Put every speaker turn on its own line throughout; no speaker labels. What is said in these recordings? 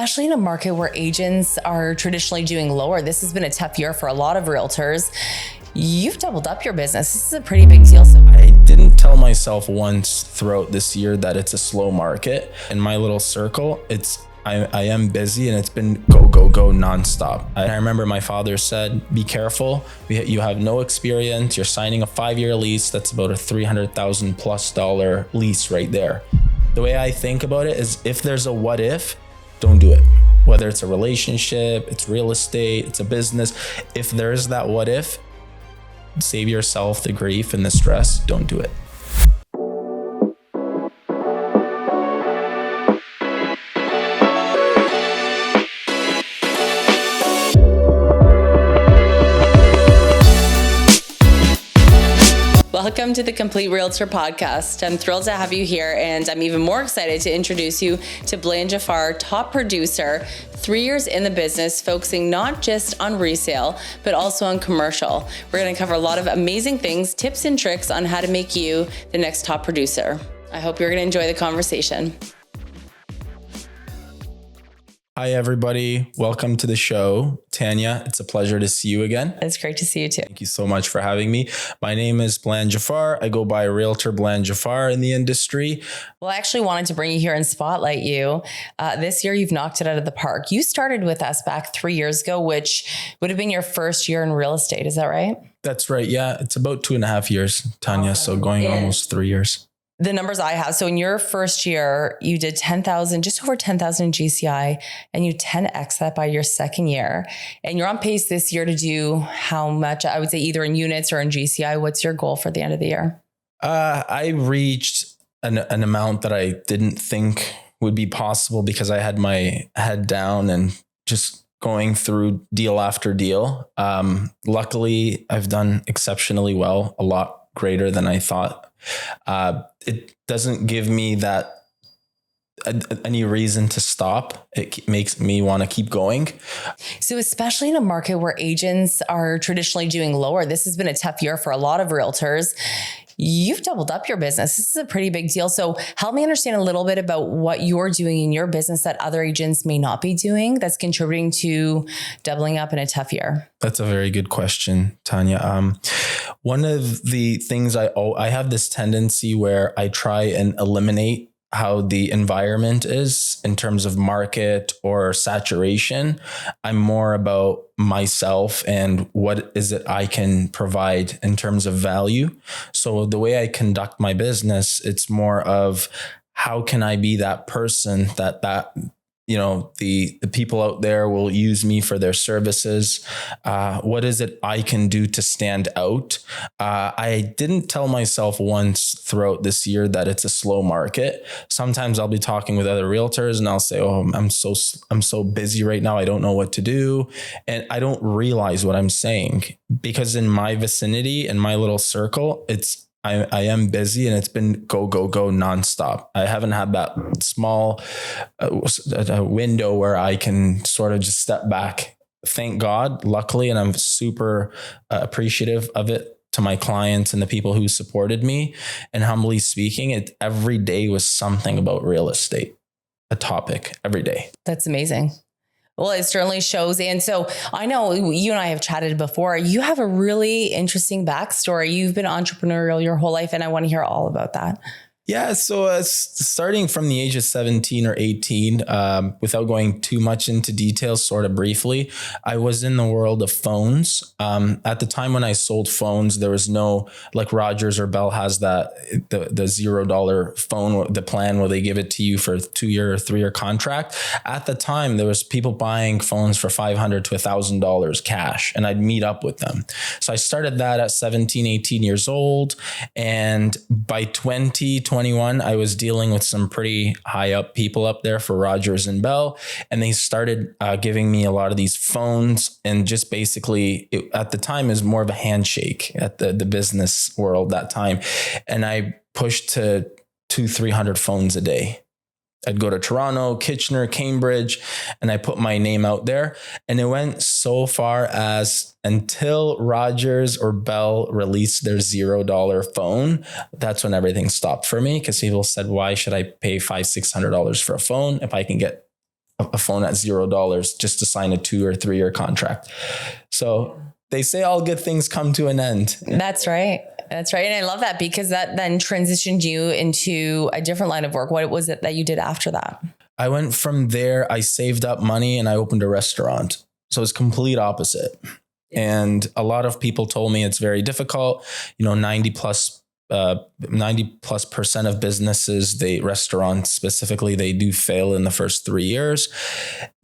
especially in a market where agents are traditionally doing lower. This has been a tough year for a lot of realtors. You've doubled up your business. This is a pretty big deal. So
I didn't tell myself once throughout this year that it's a slow market. In my little circle, I am busy and it's been go nonstop. I remember my father said, be careful. You have no experience. You're signing a 5-year lease. That's about a $300,000+ lease right there. The way I think about it is if there's a what if, don't do it. Whether it's a relationship, it's real estate, it's a business. If there's that what if, save yourself the grief and the stress. Don't do it.
welcome to the Complete Realtor podcast. I'm thrilled to have you here, and I'm even more excited to introduce you to Bland Jafar, top producer, 3 years in the business, focusing not just on resale, but also on commercial. We're going to cover a lot of amazing things, tips and tricks on how to make you the next top producer. I hope you're going to enjoy the conversation.
Hi, everybody. Welcome to the show. Tanya, it's a pleasure to see you again.
It's great to see you too.
Thank you so much for having me. My name is Bland Jafar. I go by Realtor Bland Jafar in the industry.
Well, I actually wanted to bring you here and spotlight you. This year, you've knocked it out of the park. You started with us back 3 years ago, which would have been your first year in real estate. Is that right?
That's right. Yeah, it's about 2.5 years, Tanya. So going almost 3 years.
The numbers I have. So in your first year, you did 10,000, just over 10,000 in GCI, and you 10x that by your second year. And you're on pace this year to do how much? I would say either in units or in GCI. What's your goal for the end of the year?
I reached an amount that I didn't think would be possible because I had my head down and just going through deal after deal. Luckily, I've done exceptionally well, a lot greater than I thought. It doesn't give me that any reason to stop. It makes me want to keep going.
So especially in a market where agents are traditionally doing lower, this has been a tough year for a lot of realtors. You've doubled up your business. This is a pretty big deal. So help me understand a little bit about what you're doing in your business that other agents may not be doing that's contributing to doubling up in a tough year.
That's a very good question, Tanya. One of the things I have this tendency where I try and eliminate how the environment is in terms of market or saturation. I'm more about myself and what is it I can provide in terms of value. So the way I conduct my business, it's more of how can I be that person that the people out there will use me for their services. What is it I can do to stand out? I didn't tell myself once throughout this year that it's a slow market. Sometimes I'll be talking with other realtors and I'll say, "Oh, I'm so busy right now. I don't know what to do." And I don't realize what I'm saying because in my vicinity, in my little circle, I am busy and it's been go nonstop. I haven't had that small window where I can sort of just step back. Thank God, luckily, and I'm super appreciative of it to my clients and the people who supported me. And humbly speaking, every day was something about real estate, a topic every day.
That's amazing. Well, it certainly shows. And so I know you and I have chatted before. You have a really interesting backstory. You've been entrepreneurial your whole life, and I want to hear all about that.
Yeah. So starting from the age of 17 or 18, without going too much into details, sort of briefly, I was in the world of phones. At the time when I sold phones, there was no, like Rogers or Bell has that, the $0 phone, the plan where they give it to you for a 2-year or 3-year contract. At the time, there was people buying phones for $500 to $1,000 cash, and I'd meet up with them. So I started that at 17, 18 years old. And by 2021, I was dealing with some pretty high up people up there for Rogers and Bell, and they started giving me a lot of these phones, and just basically at the time is more of a handshake at the business world that time. And I pushed to 200-300 phones a day. I'd go to Toronto, Kitchener, Cambridge, and I put my name out there. And it went so far as until Rogers or Bell released their $0 phone, that's when everything stopped for me, because people said, why should I pay $500-$600 for a phone if I can get a phone at $0 just to sign a 2 or 3 year contract. So they say all good things come to an end.
That's right. That's right. And I love that because that then transitioned you into a different line of work. What was it that you did after that?
I went from there, I saved up money and I opened a restaurant. So it's complete opposite. And a lot of people told me it's very difficult. 90 plus percent of businesses, restaurants specifically, they do fail in the first 3 years.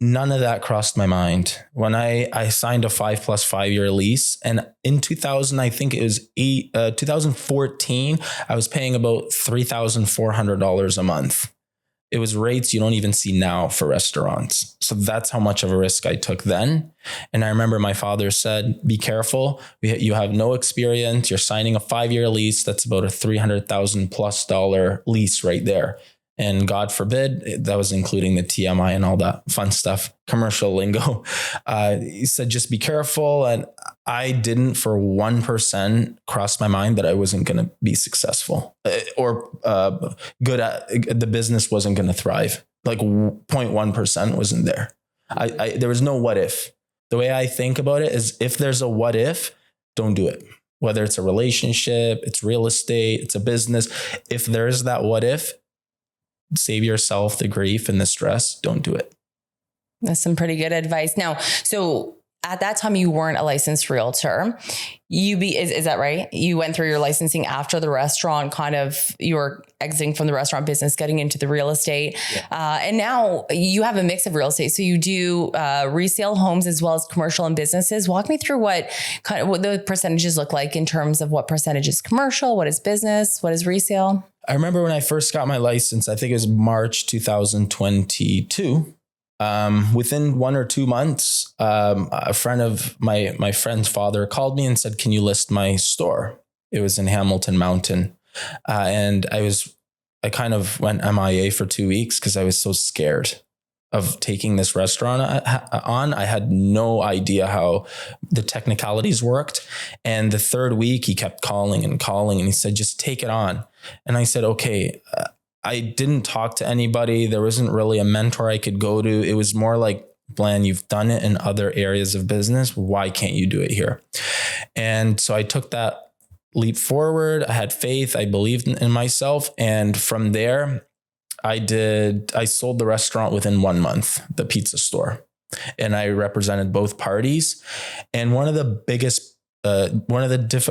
None of that crossed my mind. When I signed a 5+5 year lease, and in 2000, I think it was 2014, I was paying about $3,400 a month. It was rates you don't even see now for restaurants. So that's how much of a risk I took then. And I remember my father said, be careful. You have no experience. You're signing a 5-year lease. That's about a $300,000+ lease right there. And God forbid, that was including the TMI and all that fun stuff, commercial lingo. He said, just be careful. And I didn't for 1% cross my mind that I wasn't going to be successful or good at the business wasn't going to thrive. Like 0.1% wasn't there. There was no what if. The way I think about it is if there's a what if, don't do it. Whether it's a relationship, it's real estate, it's a business. If there's that what if, save yourself the grief and the stress. Don't do it.
That's some pretty good advice. Now, so at that time you weren't a licensed realtor. Is that right? You went through your licensing after the restaurant, you were exiting from the restaurant business, getting into the real estate. Yeah. And now you have a mix of real estate. So you do resale homes as well as commercial and businesses. Walk me through what the percentages look like in terms of what percentage is commercial, what is business, what is resale.
I remember when I first got my license, I think it was March 2022. Within 1 or 2 months, a friend of my friend's father called me and said, can you list my store? It was in Hamilton Mountain. And I kind of went MIA for 2 weeks because I was so scared of taking this restaurant on. I had no idea how the technicalities worked. And the third week he kept calling and he said, just take it on. And I said, okay. I didn't talk to anybody. There wasn't really a mentor I could go to. It was more like, Bland, you've done it in other areas of business. Why can't you do it here? And so I took that leap forward. I had faith. I believed in myself. And from there, I sold the restaurant within 1 month, the pizza store. And I represented both parties. And one of the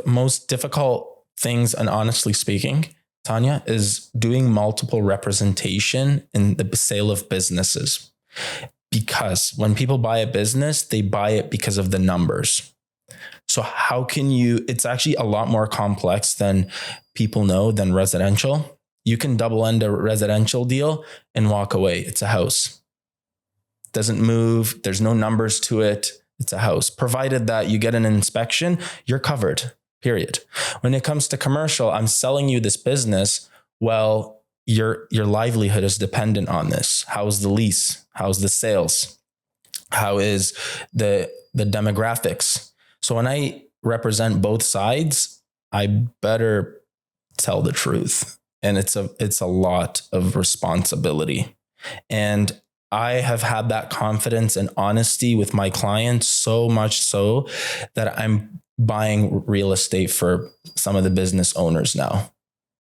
most difficult things, and honestly speaking, Tanya, is doing multiple representation in the sale of businesses. Because when people buy a business, they buy it because of the numbers. So how can it's actually a lot more complex than people know than residential. You can double end a residential deal and walk away. It's a house. Doesn't move. There's no numbers to it. It's a house. Provided that you get an inspection, you're covered. Period. When it comes to commercial, I'm selling you this business. Well, your livelihood is dependent on this. How's the lease? How's the sales? How is the demographics? So when I represent both sides, I better tell the truth. And it's a lot of responsibility. And I have had that confidence and honesty with my clients, so much so that I'm buying real estate for some of the business owners now.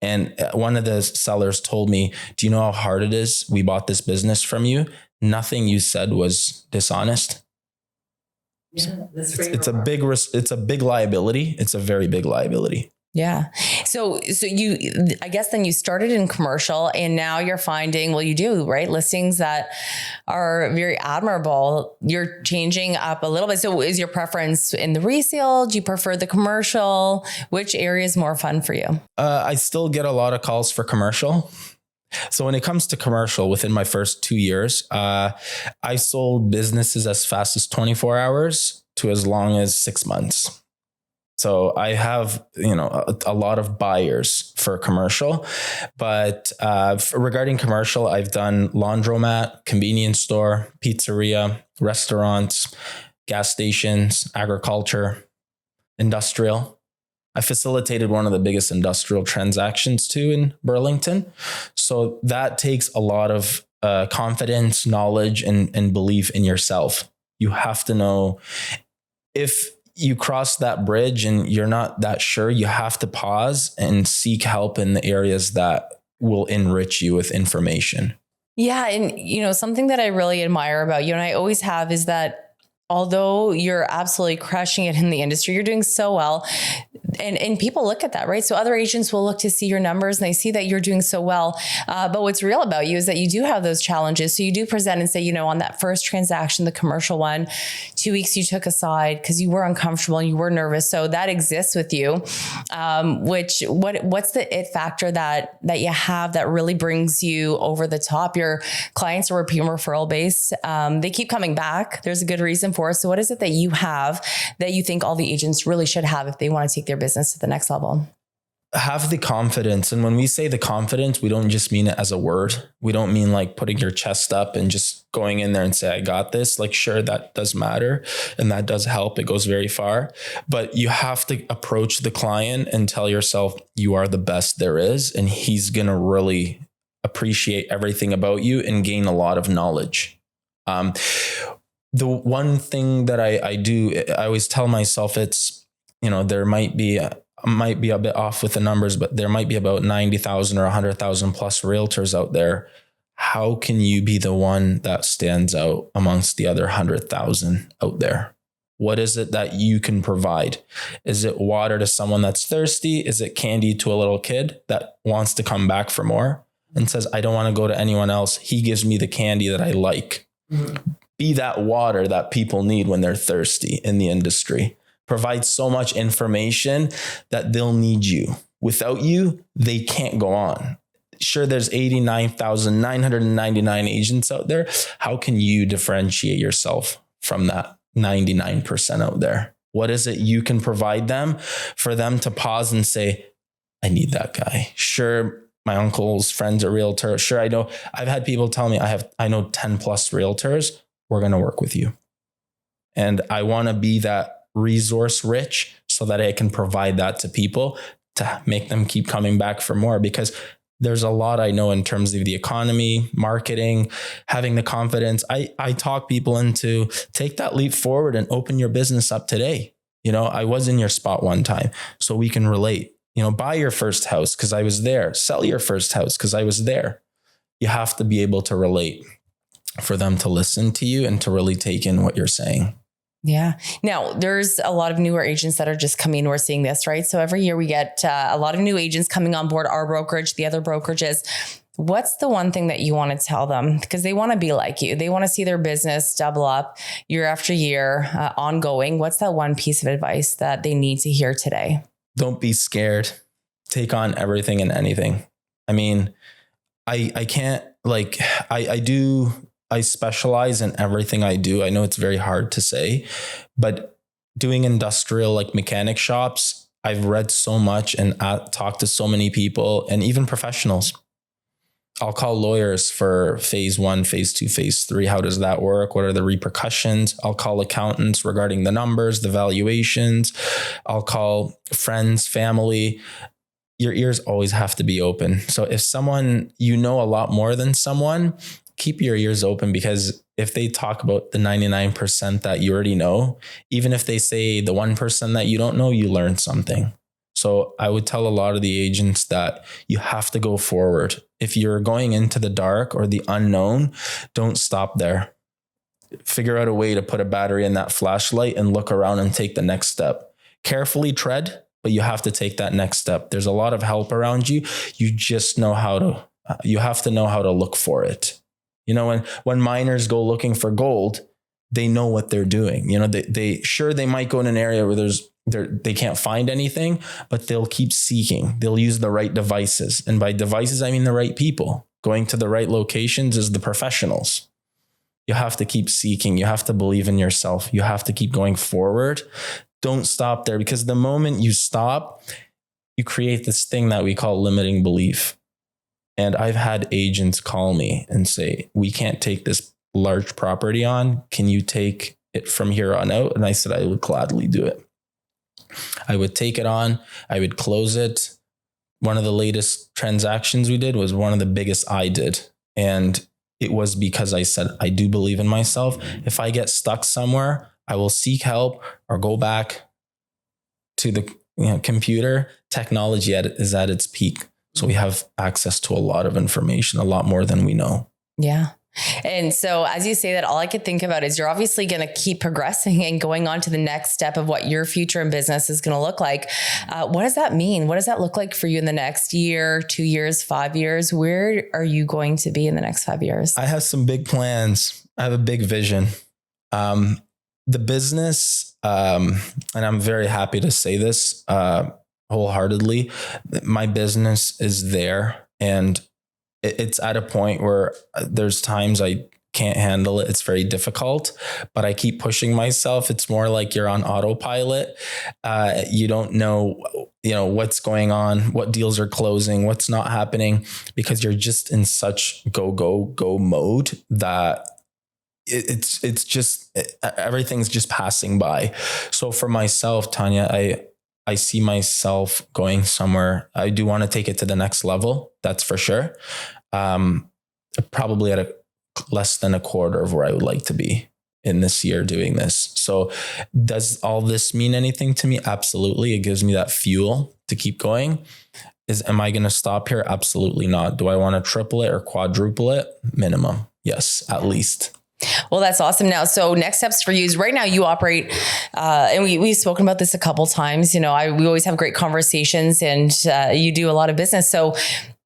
And one of the sellers told me, do you know how hard it is? We bought this business from you. Nothing you said was dishonest. Yeah, it's a big liability. It's a very big liability.
Yeah. So I guess then you started in commercial and now you're finding, well, you do, right? Listings that are very admirable. You're changing up a little bit. So is your preference in the resale? Do you prefer the commercial? Which area is more fun for you?
I still get a lot of calls for commercial. So when it comes to commercial, within my first 2 years, I sold businesses as fast as 24 hours to as long as 6 months. So I have, a lot of buyers for commercial, but regarding commercial, I've done laundromat, convenience store, pizzeria, restaurants, gas stations, agriculture, industrial. I facilitated one of the biggest industrial transactions too in Burlington. So that takes a lot of confidence, knowledge, and belief in yourself. You have to know if you cross that bridge and you're not that sure, you have to pause and seek help in the areas that will enrich you with information.
Yeah. And, something that I really admire about you, and I always have, is that although you're absolutely crushing it in the industry, you're doing so well. And people look at that, right? So other agents will look to see your numbers and they see that you're doing so well. But what's real about you is that you do have those challenges. So you do present and say, on that first transaction, the commercial one, 2 weeks you took aside because you were uncomfortable and you were nervous. So that exists with you. What's the it factor that you have that really brings you over the top? Your clients are repeat referral based. They keep coming back. There's a good reason for it. So what is it that you have that you think all the agents really should have if they want to take their business to the next level?
Have the confidence. And when we say the confidence, we don't just mean it as a word. We don't mean like putting your chest up and just going in there and say, I got this. Like, sure, that does matter. And that does help. It goes very far. But you have to approach the client and tell yourself you are the best there is. And he's going to really appreciate everything about you and gain a lot of knowledge. The one thing that I do, I always tell myself it's, there might be a bit off with the numbers, but there might be about 90,000 or 100,000 plus realtors out there. How can you be the one that stands out amongst the other 100,000 out there? What is it that you can provide? Is it water to someone that's thirsty? Is it candy to a little kid that wants to come back for more and says, I don't want to go to anyone else. He gives me the candy that I like. Mm-hmm. Be that water that people need when they're thirsty in the industry. Provide so much information that they'll need you. Without you, they can't go on. Sure, there's 89,999 agents out there. How can you differentiate yourself from that 99% out there? What is it you can provide them for them to pause and say, I need that guy? Sure, my uncle's friends are realtor. Sure, I know. I've had people tell me I know 10 plus realtors. We're going to work with you. And I want to be that resource rich so that I can provide that to people to make them keep coming back for more, because there's a lot I know in terms of the economy, marketing, having the confidence. I talk people into take that leap forward and open your business up today. I was in your spot one time, so we can relate. Buy your first house because I was there. Sell your first house because I was there. You have to be able to relate for them to listen to you and to really take in what you're saying.
Yeah. Now, there's a lot of newer agents that are just coming. We're seeing this, right? So every year we get a lot of new agents coming on board, our brokerage, the other brokerages. What's the one thing that you want to tell them? Because they want to be like you. They want to see their business double up year after year, ongoing. What's that one piece of advice that they need to hear today?
Don't be scared. Take on everything and anything. I mean, I can't I specialize in everything I do. I know it's very hard to say, but doing industrial like mechanic shops, I've read so much and talked to so many people and even professionals. I'll call lawyers for phase 1, phase 2, phase 3. How does that work? What are the repercussions? I'll call accountants regarding the numbers, the valuations. I'll call friends, family. Your ears always have to be open. So if someone, a lot more than someone, keep your ears open, because if they talk about the 99% that you already know, even if they say the 1% that you don't know, you learn something. So I would tell a lot of the agents that you have to go forward. If you're going into the dark or the unknown, don't stop there. Figure out a way to put a battery in that flashlight and look around and take the next step. Carefully tread, but you have to take that next step. There's a lot of help around you. You just you have to know how to look for it. When miners go looking for gold, they know what they're doing. They might go in an area where they can't find anything, but they'll keep seeking. They'll use the right devices. And by devices, I mean the right people. Going to the right locations is the professionals. You have to keep seeking. You have to believe in yourself. You have to keep going forward. Don't stop there, because the moment you stop, you create this thing that we call limiting belief. And I've had agents call me and say, we can't take this large property on. Can you take it from here on out? And I said, I would gladly do it. I would take it on. I would close it. One of the latest transactions we did was one of the biggest I did. And it was because I said, I do believe in myself. If I get stuck somewhere, I will seek help or go back to the computer. Technology is at its peak. So we have access to a lot of information, a lot more than we know.
Yeah. And so as you say that, all I could think about is you're obviously going to keep progressing and going on to the next step of what your future in business is going to look like. What does that mean? What does that look like for you in the next year, 2 years, 5 years? Where are you going to be in the next 5 years?
I have some big plans. I have a big vision. The business, and I'm very happy to say this wholeheartedly, my business is there, and it's at a point where there's times I can't handle it. It's very difficult, but I keep pushing myself. It's more like you're on autopilot. You don't know, what's going on, what deals are closing, what's not happening, because you're just in such go mode that it's just, everything's just passing by. So for myself, Tanya, I see myself going somewhere. I do want to take it to the next level. That's for sure. Probably at less than a quarter of where I would like to be in this year doing this. So does all this mean anything to me? Absolutely. It gives me that fuel to keep going. Am I going to stop here? Absolutely not. Do I want to triple it or quadruple it? Minimum. Yes, at least.
Well, that's awesome. Now, so next steps for you is right now you operate, and we've spoken about this a couple times. We always have great conversations, and you do a lot of business. So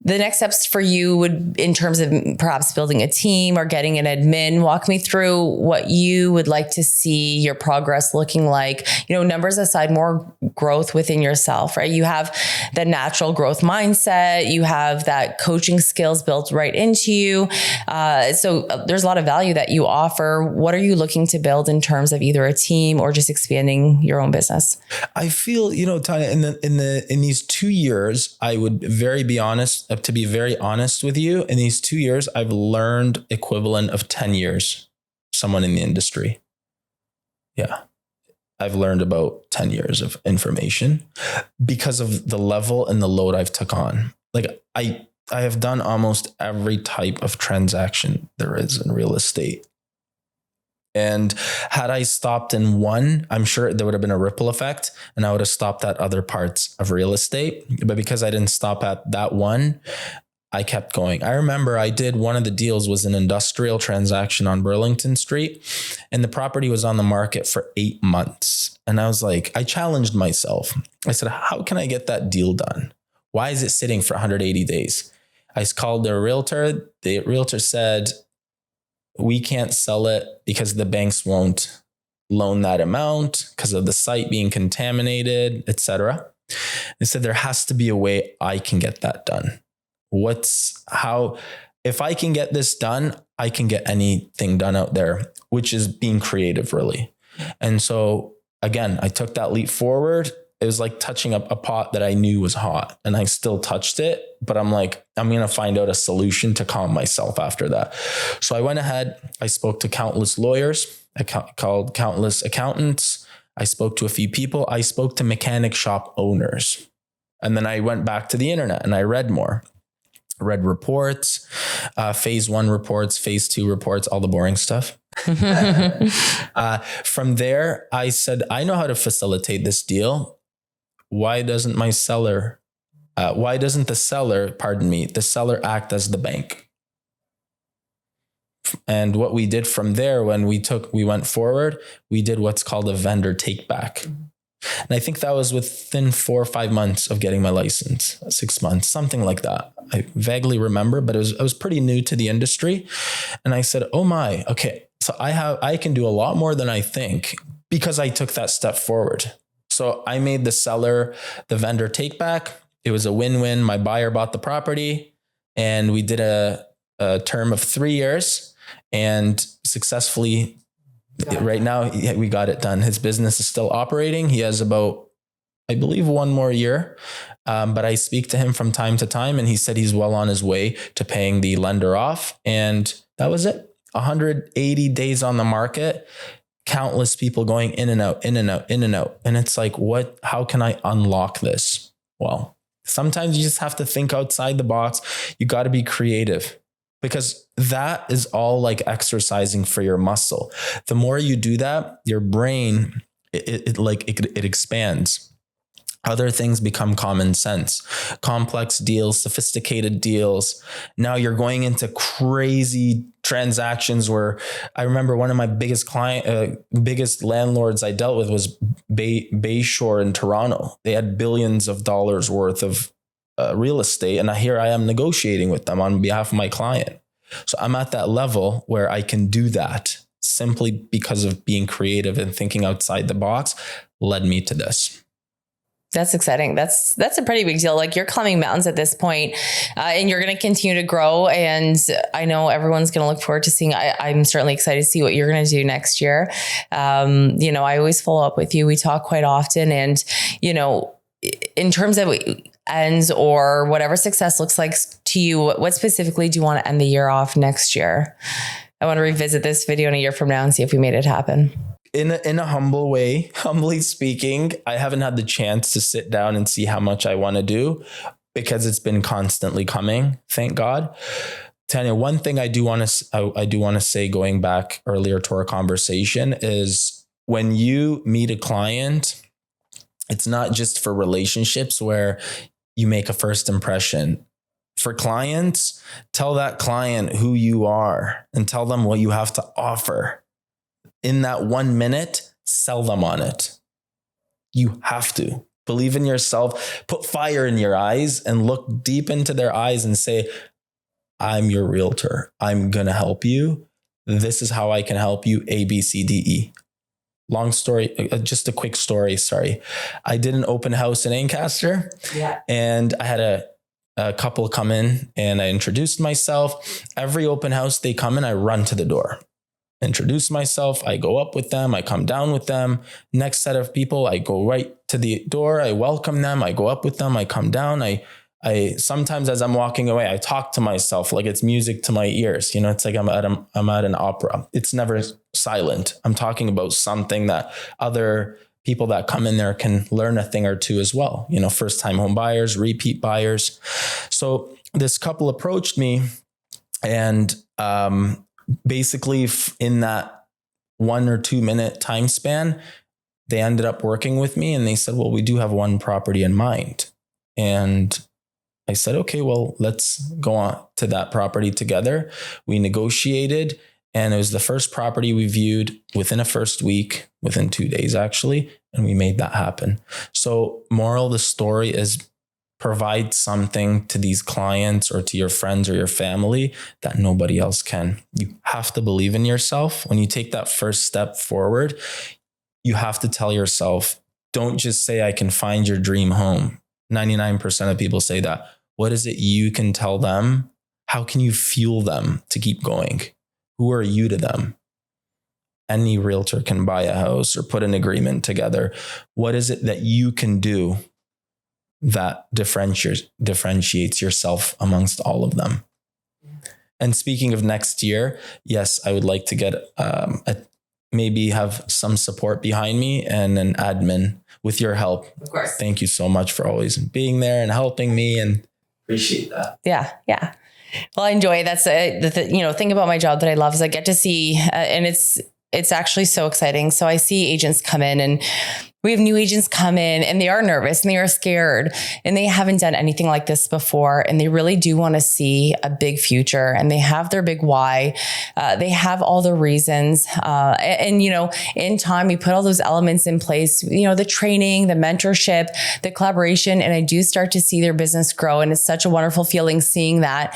the next steps for you would, in terms of perhaps building a team or getting an admin, walk me through what you would like to see your progress looking like. Numbers aside, more growth within yourself, right? You have the natural growth mindset. You have that coaching skills built right into you. So there's a lot of value that you offer. What are you looking to build in terms of either a team or just expanding your own business?
I feel, Tanya, in these 2 years, I would to be very honest with you, in these 2 years, I've learned equivalent of 10 years, someone in the industry. Yeah. I've learned about 10 years of information because of the level and the load I've took on. Like I have done almost every type of transaction there is in real estate. And had I stopped in one, I'm sure there would have been a ripple effect and I would have stopped at other parts of real estate. But because I didn't stop at that one, I kept going. I remember I did one of the deals was an industrial transaction on Burlington Street, and the property was on the market for 8 months. And I was like, I challenged myself. I said, how can I get that deal done? Why is it sitting for 180 days? I called their realtor. The realtor said, we can't sell it because the banks won't loan that amount because of the site being contaminated, etc. They said there has to be a way I can get that done. If I can get this done, I can get anything done out there, which is being creative, really. And so again, I took that leap forward. It was like touching up a pot that I knew was hot, and I still touched it, but I'm like, I'm going to find out a solution to calm myself after that. So I went ahead, I spoke to countless lawyers, I called countless accountants. I spoke to a few people. I spoke to mechanic shop owners. And then I went back to the internet and I read more. Read reports, phase 1 reports, phase 2 reports, all the boring stuff. From there, I said, I know how to facilitate this deal. Why doesn't the seller, the seller act as the bank? And what we did from there, when we went forward, we did what's called a vendor take back. And I think that was within 4 or 5 months of getting my license, 6 months, something like that. I vaguely remember, but I was pretty new to the industry. And I said, oh my, okay. So I can do a lot more than I think because I took that step forward. So I made the vendor take back. It was a win-win. My buyer bought the property and we did a term of 3 years and successfully right now we got it done. His business is still operating. He has about, I believe, 1 more year. But I speak to him from time to time and he said he's well on his way to paying the lender off. And that was it. 180 days on the market. Countless people going in and out, in and out, in and out. And it's like, how can I unlock this? Well, sometimes you just have to think outside the box. You got to be creative. because that is all like exercising for your muscle. The more you do that, your brain, it expands. Other things become common sense, complex deals, sophisticated deals. Now you're going into crazy transactions where I remember one of my biggest landlords I dealt with was Bayshore in Toronto. They had billions of dollars worth of real estate. And here I am negotiating with them on behalf of my client. So I'm at that level where I can do that simply because of being creative and thinking outside the box led me to this.
That's exciting. That's a pretty big deal. Like, you're climbing mountains at this point, and you're going to continue to grow. And I know everyone's going to look forward to seeing, I'm certainly excited to see what you're going to do next year. I always follow up with you. We talk quite often, and, in terms of ends or whatever success looks like to you, what specifically do you want to end the year off next year? I want to revisit this video in a year from now and see if we made it happen.
In a humble way, humbly speaking, I haven't had the chance to sit down and see how much I want to do because it's been constantly coming. Thank God. Tanya, one thing I do want to say, going back earlier to our conversation, is when you meet a client, it's not just for relationships where you make a first impression. For clients, tell that client who you are and tell them what you have to offer. In that 1 minute, sell them on it. You have to believe in yourself, put fire in your eyes and look deep into their eyes and say, I'm your realtor. I'm going to help you. This is how I can help you. A, B, C, D, E. Long story, just a quick story. Sorry. I did an open house in Ancaster, and I had a couple come in and I introduced myself. Every open house they come in, I run to the door. Introduce myself. I go up with them. I come down with them. Next set of people, I go right to the door. I welcome them. I go up with them. I come down. I sometimes as I'm walking away, I talk to myself like it's music to my ears. It's like I'm at an opera. It's never silent. I'm talking about something that other people that come in there can learn a thing or two as well. First time home buyers, repeat buyers. So this couple approached me, and basically in that 1 or 2 minute time span, they ended up working with me, and they said, well, we do have one property in mind. And I said, okay, well, let's go on to that property together. We negotiated, and it was the first property we viewed within a first week, within 2 days, actually. And we made that happen. So moral of the story is, provide something to these clients or to your friends or your family that nobody else can. You have to believe in yourself. When you take that first step forward, you have to tell yourself, don't just say, I can find your dream home. 99% of people say that. What is it you can tell them? How can you fuel them to keep going? Who are you to them? Any realtor can buy a house or put an agreement together. What is it that you can do that differentiates yourself amongst all of them? And speaking of next year, yes, I would like to get maybe have some support behind me and an admin with your help.
Of course.
Thank you so much for always being there and helping me, and appreciate that.
Yeah. Well, I enjoy it. That's the thing about my job that I love is I get to see, and it's actually so exciting. So I see agents come in, and we have new agents come in, and they are nervous and they are scared, and they haven't done anything like this before. And they really do want to see a big future, and they have their big why. They have all the reasons. In time, we put all those elements in place, the training, the mentorship, the collaboration, and I do start to see their business grow. And it's such a wonderful feeling seeing that.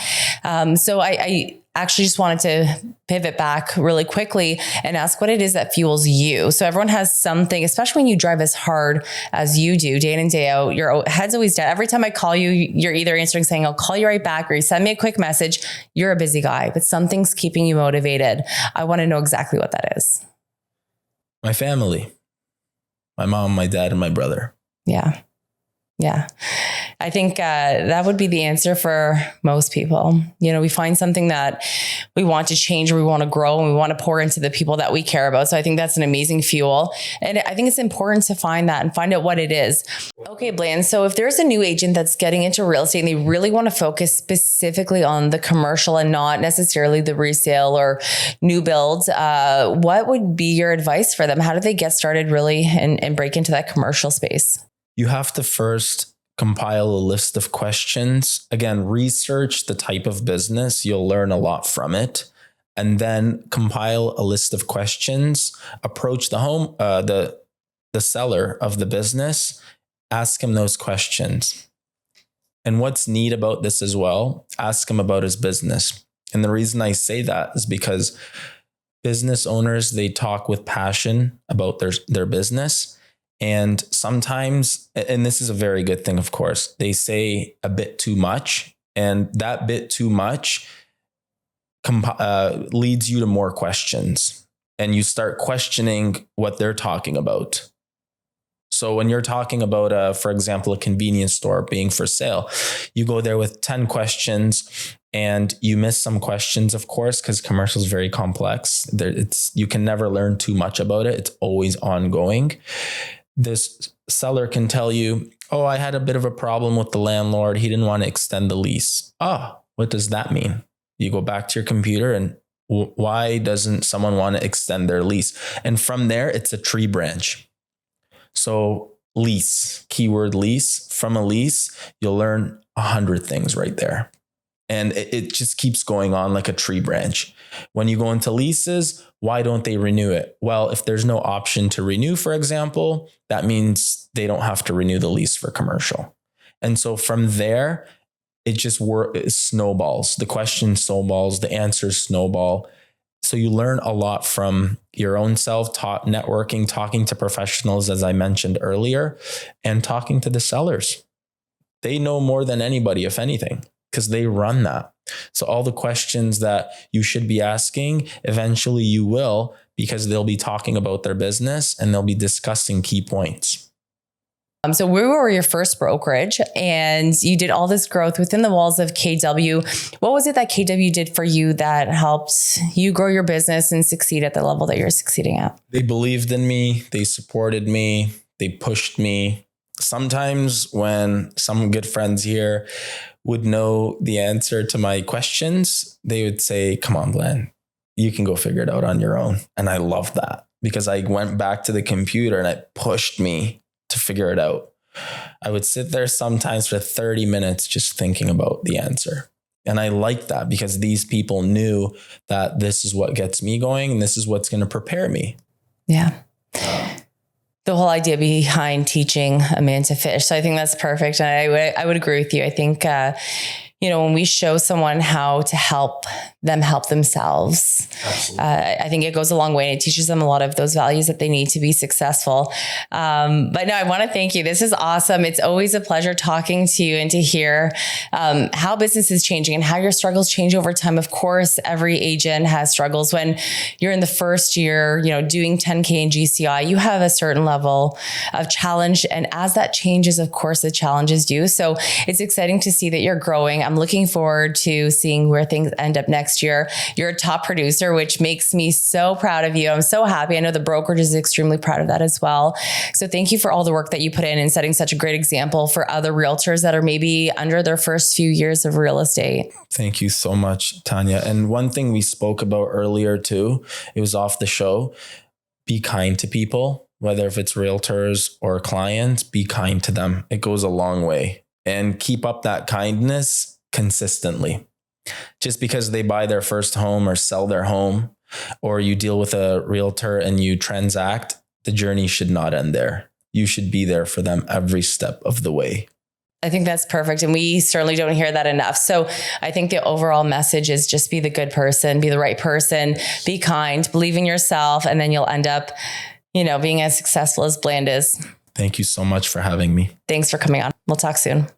So I actually just wanted to pivot back really quickly and ask what it is that fuels you. So everyone has something, especially when you drive as hard as you do day in and day out, your head's always dead. Every time I call you, you're either answering saying, I'll call you right back, or you send me a quick message. You're a busy guy, but something's keeping you motivated. I want to know exactly what that is.
My family, my mom, my dad, and my brother.
Yeah. I think that would be the answer for most people. We find something that we want to change, or we want to grow, and we want to pour into the people that we care about. So I think that's an amazing fuel. And I think it's important to find that and find out what it is. Okay, Bland. So if there's a new agent that's getting into real estate and they really want to focus specifically on the commercial and not necessarily the resale or new builds, what would be your advice for them? How do they get started really and break into that commercial space?
You have to first compile a list of questions. Again, research the type of business. You'll learn a lot from it. And then compile a list of questions. Approach the seller of the business. Ask him those questions. And what's neat about this as well, ask him about his business. And the reason I say that is because business owners, they talk with passion about their business. And sometimes, and this is a very good thing, of course, they say a bit too much. And that bit too much leads you to more questions. And you start questioning what they're talking about. So when you're talking about, for example, a convenience store being for sale, you go there with 10 questions and you miss some questions, of course, because commercial is very complex. You can never learn too much about it. It's always ongoing. This seller can tell you, oh, I had a bit of a problem with the landlord. He didn't want to extend the lease. Oh, what does that mean? You go back to your computer and why doesn't someone want to extend their lease? And from there, it's a tree branch. So lease, keyword lease. From a lease, you'll learn 100 things right there. And it just keeps going on like a tree branch. When you go into leases, why don't they renew it? Well, if there's no option to renew, for example, that means they don't have to renew the lease for commercial. And so from there, it just snowballs. The question snowballs, the answers snowball. So you learn a lot from your own self-taught networking, talking to professionals, as I mentioned earlier, and talking to the sellers. They know more than anybody, if anything, because they run that. So all the questions that you should be asking, eventually you will, because they'll be talking about their business and they'll be discussing key points.
So we were your first brokerage and you did all this growth within the walls of KW. What was it that KW did for you that helped you grow your business and succeed at the level that you're succeeding at?
They believed in me. They supported me. They pushed me. Sometimes when some good friends here would know the answer to my questions, they would say, come on, Bland, you can go figure it out on your own. And I love that because I went back to the computer and it pushed me to figure it out. I would sit there sometimes for 30 minutes just thinking about the answer. And I like that because these people knew that this is what gets me going and this is what's going to prepare me.
Yeah. The whole idea behind teaching a man to fish. So I think that's perfect. And I would agree with you. I think, when we show someone how to help them help themselves, I think it goes a long way. And it teaches them a lot of those values that they need to be successful. But no, I want to thank you. This is awesome. It's always a pleasure talking to you and to hear how business is changing and how your struggles change over time. Of course, every agent has struggles. When you're in the first year, doing 10K in GCI, you have a certain level of challenge. And as that changes, of course, the challenges do. So it's exciting to see that you're growing. I'm looking forward to seeing where things end up next year. You're a top producer, which makes me so proud of you. I'm so happy. I know the brokerage is extremely proud of that as well. So thank you for all the work that you put in and setting such a great example for other realtors that are maybe under their first few years of real estate.
Thank you so much, Tanya. And one thing we spoke about earlier too, it was off the show, be kind to people, whether if it's realtors or clients, be kind to them. It goes a long way. And keep up that kindness consistently. Just because they buy their first home or sell their home, or you deal with a realtor and you transact, the journey should not end there. You should be there for them every step of the way.
I think that's perfect. And we certainly don't hear that enough. So I think the overall message is just be the good person, be the right person, be kind, believe in yourself, and then you'll end up, being as successful as Bland is.
Thank you so much for having me.
Thanks for coming on. We'll talk soon.